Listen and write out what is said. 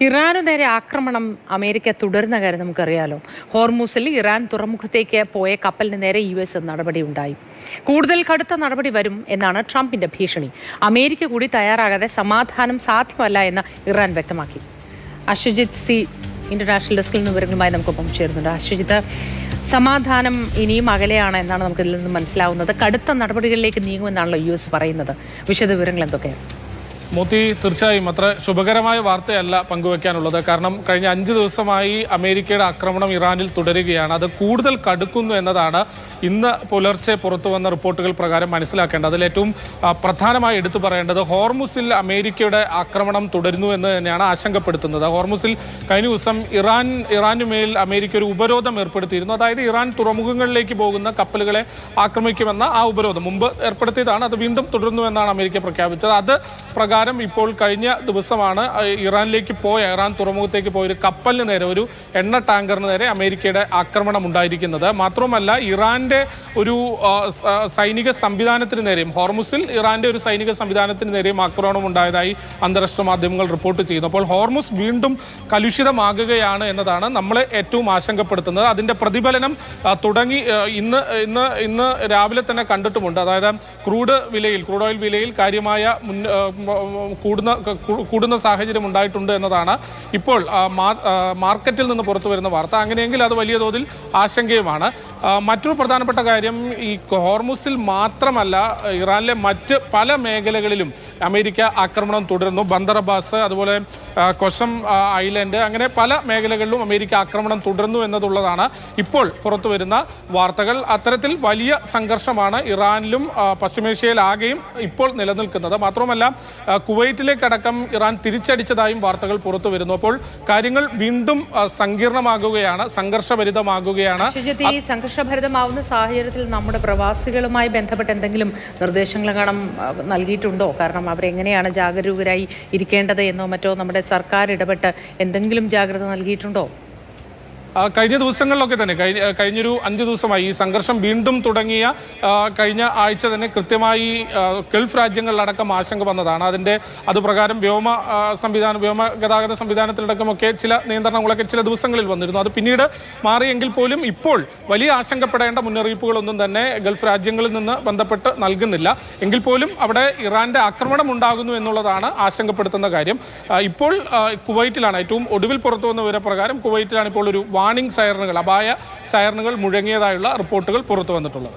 ഇറാനു നേരെ ആക്രമണം അമേരിക്ക തുടരുന്ന കാര്യം നമുക്കറിയാലോ. ഹോർമൂസിൽ ഇറാൻ തുറമുഖത്തേക്ക് പോയ കപ്പലിന് നേരെ US നടപടി ഉണ്ടായി. കൂടുതൽ കടുത്ത നടപടി വരും എന്നാണ് ട്രംപിന്റെ ഭീഷണി. അമേരിക്ക കൂടി തയ്യാറാകാതെ സമാധാനം സാധ്യമല്ല എന്ന് ഇറാൻ വ്യക്തമാക്കി. അശ്വജിത് സി ഇന്റർനാഷണൽ ഡെസ്കിൽ നിന്ന് വിവരങ്ങളുമായി നമുക്കൊപ്പം ചേരുന്നുണ്ട്. അശ്വജിത്ത്, സമാധാനം ഇനിയും അകലെയാണ് എന്നാണ് നമുക്ക് ഇതിൽ നിന്ന് മനസ്സിലാവുന്നത്. കടുത്ത നടപടികളിലേക്ക് നീങ്ങുമെന്നാണല്ലോ US പറയുന്നത്. വിശദവിവരങ്ങൾ എന്തൊക്കെയാണ്? മോത്തി, തീർച്ചയായും അത്ര ശുഭകരമായ വാർത്തയല്ല പങ്കുവെക്കാനുള്ളത്. കാരണം കഴിഞ്ഞ 5 ദിവസമായി അമേരിക്കയുടെ ആക്രമണം ഇറാനിൽ തുടരുകയാണ്. അത് കൂടുതൽ കടുക്കുന്നു എന്നതാണ് ഇന്ന് പുലർച്ചെ പുറത്തു വന്ന റിപ്പോർട്ടുകൾ പ്രകാരം മനസ്സിലാക്കേണ്ടത്. അതിലേറ്റവും പ്രധാനമായി എടുത്തു പറയേണ്ടത് ഹോർമുസിൽ അമേരിക്കയുടെ ആക്രമണം തുടരുന്നു എന്ന് തന്നെയാണ് ആശങ്കപ്പെടുത്തുന്നത്. ഹോർമുസിൽ കഴിഞ്ഞ ദിവസം ഇറാനു മേൽ അമേരിക്ക ഒരു ഉപരോധം ഏർപ്പെടുത്തിയിരുന്നു. അതായത് ഇറാൻ തുറമുഖങ്ങളിലേക്ക് പോകുന്ന കപ്പലുകളെ ആക്രമിക്കുമെന്ന ആ ഉപരോധം മുമ്പ് ഏർപ്പെടുത്തിയതാണ്. അത് വീണ്ടും തുടരുന്നു എന്നാണ് അമേരിക്ക പ്രഖ്യാപിച്ചത്. അത് പ്രകാരം ഇപ്പോൾ കഴിഞ്ഞ ദിവസമാണ് ഇറാൻ തുറമുഖത്തേക്ക് പോയ ഒരു കപ്പലിന് നേരെ, ഒരു എണ്ണ ടാങ്കറിന് നേരെ അമേരിക്കയുടെ ആക്രമണം ഉണ്ടായിരിക്കുന്നത്. മാത്രമല്ല ഇറാന്റെ ഒരു സൈനിക സംവിധാനത്തിന് നേരെയും, ഹോർമുസിൽ ഇറാന്റെ ഒരു സൈനിക സംവിധാനത്തിന് നേരെയും ആക്രമണം ഉണ്ടായതായി അന്താരാഷ്ട്ര മാധ്യമങ്ങൾ റിപ്പോർട്ട് ചെയ്യുന്നു. അപ്പോൾ ഹോർമുസ് വീണ്ടും കലുഷിതമാകുകയാണ് എന്നതാണ് നമ്മളെ ഏറ്റവും ആശങ്കപ്പെടുത്തുന്നത്. അതിന്റെ പ്രതിഫലനം തുടങ്ങി ഇന്ന് രാവിലെ തന്നെ കണ്ടിട്ടുമുണ്ട്. അതായത് ക്രൂഡ് ഓയിൽ വിലയിൽ കാര്യമായ കൂടുന്ന സാഹചര്യം ഉണ്ടായിട്ടുണ്ട് എന്നതാണ് ഇപ്പോൾ മാർക്കറ്റിൽ നിന്ന് പുറത്തു വരുന്ന വാർത്ത. അങ്ങനെയെങ്കിൽ അത് വലിയ തോതിൽ ആശങ്കയുമാണ്. മറ്റൊരു പ്രധാനപ്പെട്ട കാര്യം, ഈ ഹോർമുസിൽ മാത്രമല്ല ഇറാനിലെ മറ്റ് പല മേഖലകളിലും അമേരിക്ക ആക്രമണം തുടരുന്നു. ബന്ദർ അബ്ബാസ്, അതുപോലെ കൊസം ഐലൻഡ്, അങ്ങനെ പല മേഖലകളിലും അമേരിക്ക ആക്രമണം തുടരുന്നു എന്നതുള്ളതാണ് ഇപ്പോൾ പുറത്തു വരുന്ന വാർത്തകൾ. അത്തരത്തിൽ വലിയ സംഘർഷമാണ് ഇറാനിലും പശ്ചിമേഷ്യയിലാകെയും ഇപ്പോൾ നിലനിൽക്കുന്നത്. മാത്രമല്ല കുവൈറ്റിലേക്കടക്കം ഇറാൻ തിരിച്ചടിച്ചതായും വാർത്തകൾ പുറത്തു വരുന്നു. അപ്പോൾ കാര്യങ്ങൾ വീണ്ടും സങ്കീർണമാകുകയാണ്, സംഘർഷഭരിതമാകുകയാണ്. ഈ സംഘർഷഭരിതമാവുന്ന സാഹചര്യത്തിൽ നമ്മുടെ പ്രവാസികളുമായി ബന്ധപ്പെട്ട് എന്തെങ്കിലും നിർദ്ദേശങ്ങൾ നൽകിയിട്ടുണ്ടോ? കാരണം അവരെങ്ങനെയാണ് ജാഗരൂകരായി ഇരിക്കേണ്ടത് എന്നോ മറ്റോ നമ്മുടെ സർക്കാർ ഇടപെട്ട് എന്തെങ്കിലും ജാഗ്രത നൽകിയിട്ടുണ്ടോ? കഴിഞ്ഞ ദിവസങ്ങളിലൊക്കെ തന്നെ കഴിഞ്ഞൊരു 5 ദിവസമായി ഈ സംഘർഷം വീണ്ടും തുടങ്ങിയ കഴിഞ്ഞ ആഴ്ച തന്നെ കൃത്യമായി ഗൾഫ് രാജ്യങ്ങളിലടക്കം ആശങ്ക വന്നതാണ്. അത് പ്രകാരം വ്യോമ ഗതാഗത സംവിധാനത്തിലടക്കമൊക്കെ ചില നിയന്ത്രണങ്ങളൊക്കെ ചില ദിവസങ്ങളിൽ വന്നിരുന്നു. അത് പിന്നീട് മാറിയെങ്കിൽ പോലും ഇപ്പോൾ വലിയ ആശങ്കപ്പെടേണ്ട മുന്നറിയിപ്പുകളൊന്നും തന്നെ ഗൾഫ് രാജ്യങ്ങളിൽ നിന്ന് ബന്ധപ്പെട്ട് നൽകുന്നില്ല. എങ്കിൽ പോലും അവിടെ ഇറാന്റെ ആക്രമണം ഉണ്ടാകുന്നു എന്നുള്ളതാണ് ആശങ്കപ്പെടുത്തുന്ന കാര്യം. ഇപ്പോൾ കുവൈറ്റിലാണ് ഏറ്റവും ഒടുവിൽ പുറത്തു വന്ന വിവരപ്രകാരം കുവൈറ്റിലാണ് ഇപ്പോൾ ഒരു വാർണിംഗ് സൈറനുകൾ, അപായ സൈറനുകൾ മുഴങ്ങിയതായുള്ള റിപ്പോർട്ടുകൾ പുറത്തു വന്നിട്ടുള്ളത്.